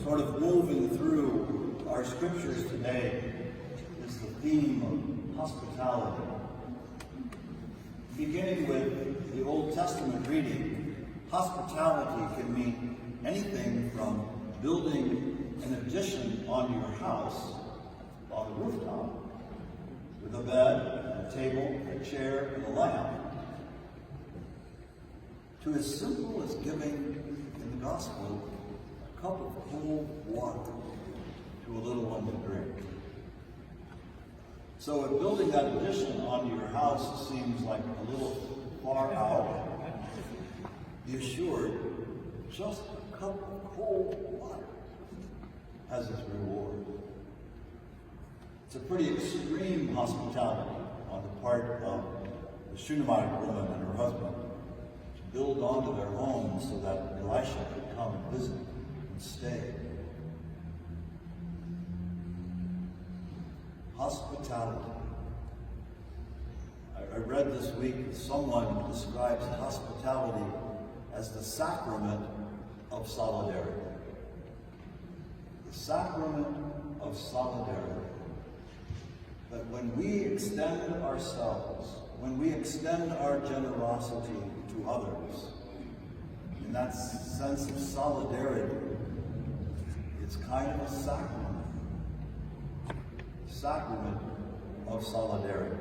Sort of woven through our scriptures today is the theme of hospitality. Beginning with the Old Testament reading, hospitality can mean anything from building an addition on your house on the rooftop with a bed, a table, a chair, and a lamp, to as simple as giving in the gospel a cup of cold water to a little one to drink. So if building that addition onto your house seems like a little far out, be assured just a cup of cold water has its reward. It's a pretty extreme hospitality on the part of the Shunammite woman and her husband to build onto their home so that Elisha could come and visit and stay. Hospitality. I read this week that someone describes hospitality as the sacrament of solidarity. The sacrament of solidarity. That when we extend ourselves, when we extend our generosity to others, in that sense of solidarity, it's kind of a sacrament. Sacrament of solidarity.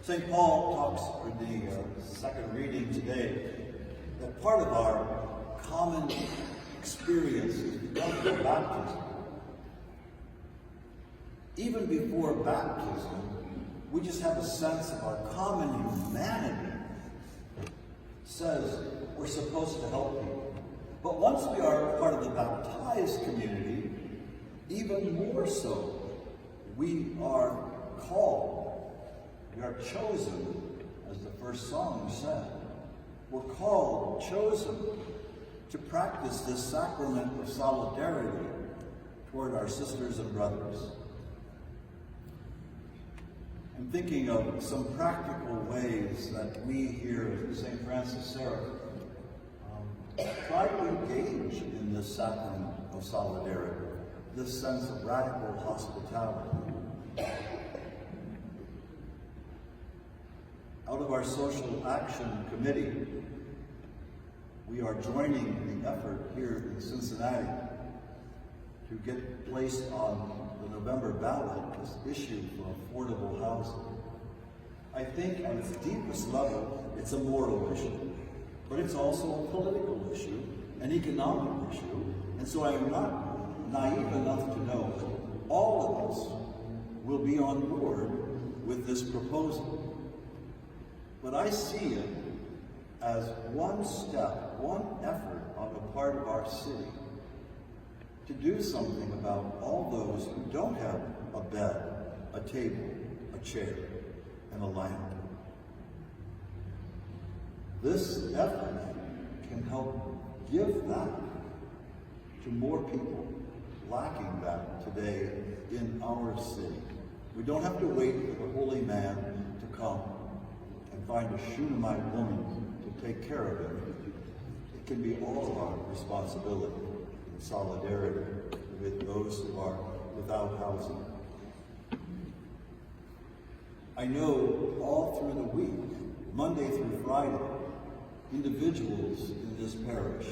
St. Paul talks in the second reading today that part of our common experience is because of baptism. Even before baptism, we just have a sense of our common humanity. It says we're supposed to help people. But once we are part of the baptized community, even more so, we are called, we are chosen, as the first song said. We're called, chosen, to practice this sacrament of solidarity toward our sisters and brothers. I'm thinking of some practical ways that we here at St. Francis Seraph try to engage in this sacrament of solidarity. This sense of radical hospitality. Out of our social action committee, we are joining the effort here in Cincinnati to get placed on the November ballot this issue for affordable housing. I think at its deepest level, it's a moral issue, but it's also a political issue, an economic issue, and so I'm not naive enough to know all of us will be on board with this proposal. But I see it as one step, one effort on the part of our city to do something about all those who don't have a bed, a table, a chair, and a lamp. This effort can help give that to more people lacking that today in our city. We don't have to wait for the holy man to come and find a Shunammite woman to take care of him. It can be all of our responsibility in solidarity with those who are without housing. I know all through the week, Monday through Friday, individuals in this parish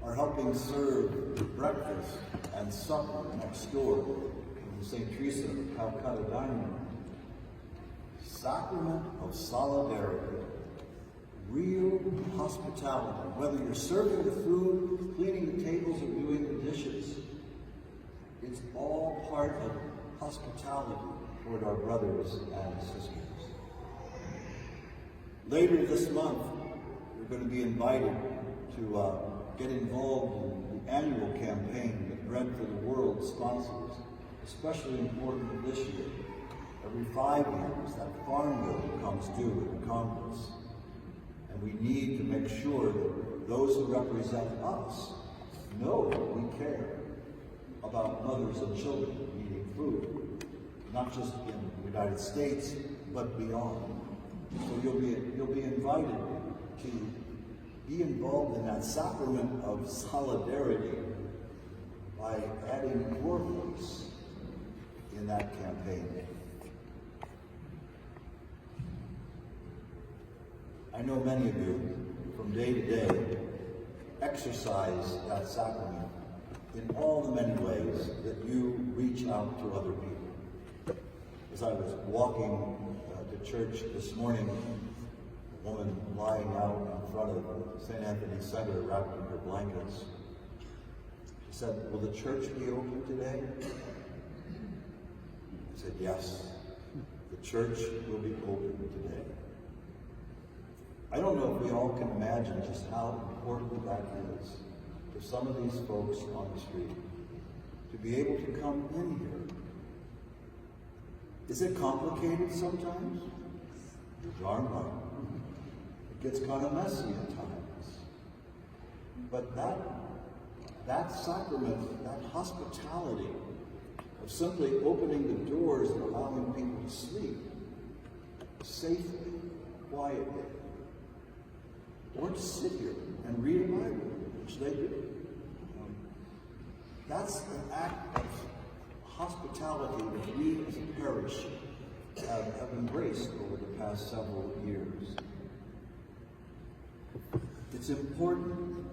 are helping serve breakfast and supper next door in the St. Teresa of Calcutta dining room. Sacrament of solidarity, real hospitality, whether you're serving the food, cleaning the tables, or doing the dishes. It's all part of hospitality toward our brothers and sisters. Later this month, we're going to be invited to get involved in the annual campaign that Bread for the World sponsors, especially important this year. Every 5 years, that farm bill comes due in Congress. And we need to make sure that those who represent us know that we care about mothers and children needing food, not just in the United States, but beyond. So you'll be invited to be involved in that sacrament of solidarity by adding your voice in that campaign. I know many of you, from day to day, exercise that sacrament in all the many ways that you reach out to other people. As I was walking to church this morning, a woman lying out in front of St. Anthony's Center wrapped in her blankets, she said, "Will the church be open today?" I said, "Yes, the church will be open today." I don't know if we all can imagine just how important that is for some of these folks on the street to be able to come in here. Is it complicated sometimes? You're darn right. It gets kind of messy at times. But that sacrament, that hospitality of simply opening the doors and allowing people to sleep safely, quietly, or to sit here and read a Bible, which they do. That's an act of hospitality that we as a parish have embraced over the past several years. It's important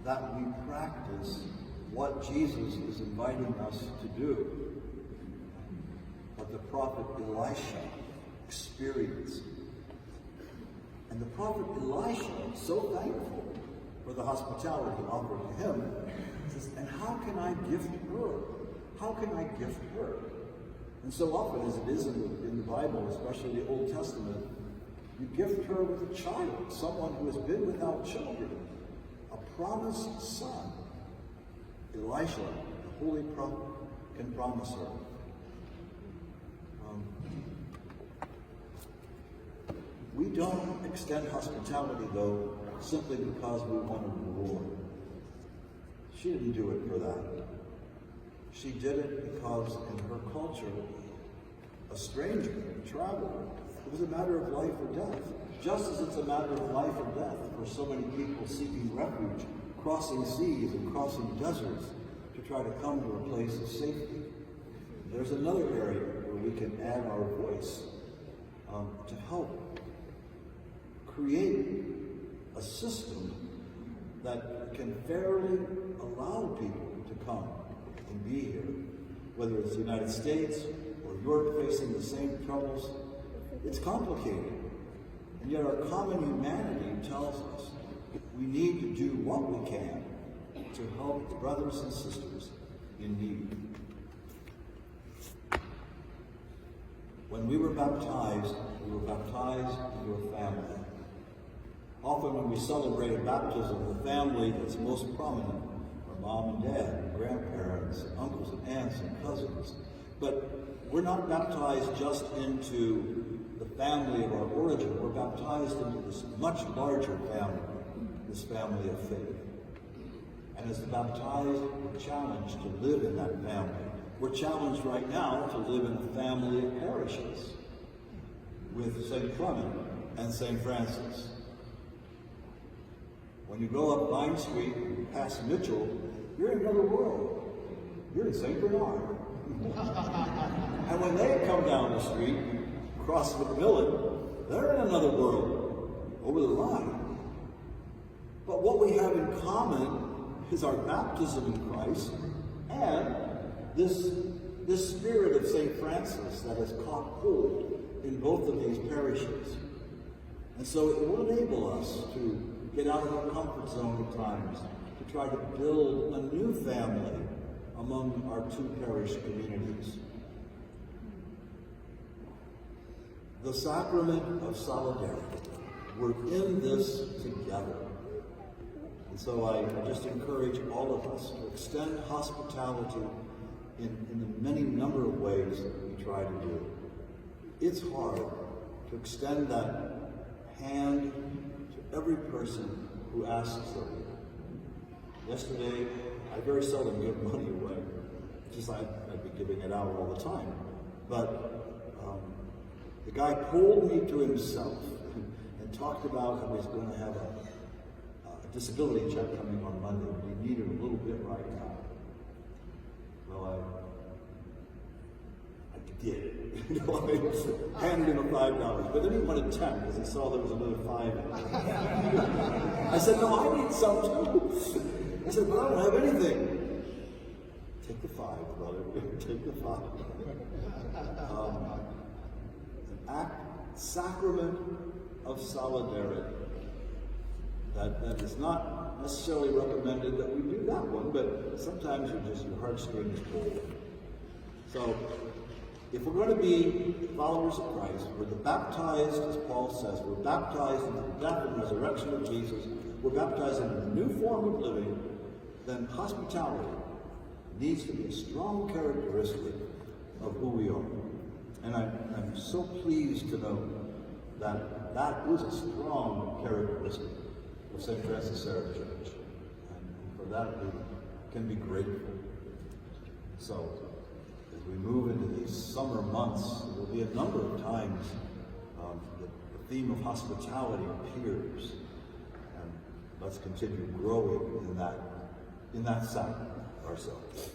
that we practice what Jesus is inviting us to do, what the prophet Elisha experienced. And the prophet Elisha, so thankful for the hospitality offered to him, says, "And how can I gift her? How can I gift her?" And so often, as it is in the Bible, especially the Old Testament, you gift her with a child, someone who has been without children, a promised son. Elisha, the holy prophet, can promise her. We don't extend hospitality, though, simply because we want a reward. She didn't do it for that. She did it because in her culture, a stranger, a traveler, it was a matter of life or death. Just as it's a matter of life or death for so many people seeking refuge, crossing seas and crossing deserts to try to come to a place of safety. There's another area where we can add our voice to help create a system that can fairly allow people to come and be here, whether it's the United States or Europe facing the same troubles. It's complicated, and yet our common humanity tells us we need to do what we can to help brothers and sisters in need. When we were baptized into a family. Often when we celebrate a baptism, the family that's most prominent are mom and dad, and grandparents, and uncles and aunts and cousins. But we're not baptized just into the family of our origin. We're baptized into this much larger family, this family of faith. And as the baptized, we're challenged to live in that family. We're challenged right now to live in a family of parishes with St. Clement and St. Francis. When you go up Vine Street and past Mitchell, you're in another world. You're in St. Bernard. And when they come down the street, across McMillan, they're in another world, over the line. But what we have in common is our baptism in Christ and this spirit of St. Francis that has caught hold in both of these parishes. And so it will enable us to get out of our comfort zone at times, to try to build a new family among our two parish communities. The sacrament of solidarity. We're in this together. And so I just encourage all of us to extend hospitality in the many number of ways that we try to do. It's hard to extend that hand to every person who asks of you. Yesterday, I very seldom give money away. Just I'd be giving it out all the time. But the guy pulled me to himself and talked about how he's going to have a disability check coming on Monday. We need it a little bit right now. Well, I did. You know, I handed him $5, but then he wanted 10 because he saw there was another 5 in it. I said, no, I need some too. He said, but I don't have anything. Take the 5, brother. Take the 5. An sacrament of solidarity. That is not necessarily recommended that we do that one, but sometimes your heartstrings pull. So, if we're going to be followers of Christ, we're baptized, as Paul says, we're baptized into the death and resurrection of Jesus, we're baptized into a new form of living, then hospitality needs to be a strong characteristic of who we are. And I'm so pleased to know that that is a strong characteristic of St. Francis Xavier Church. And for that we can be grateful. So, as we move into these summer months, there will be a number of times the theme of hospitality appears. And let's continue growing in that sacrament ourselves.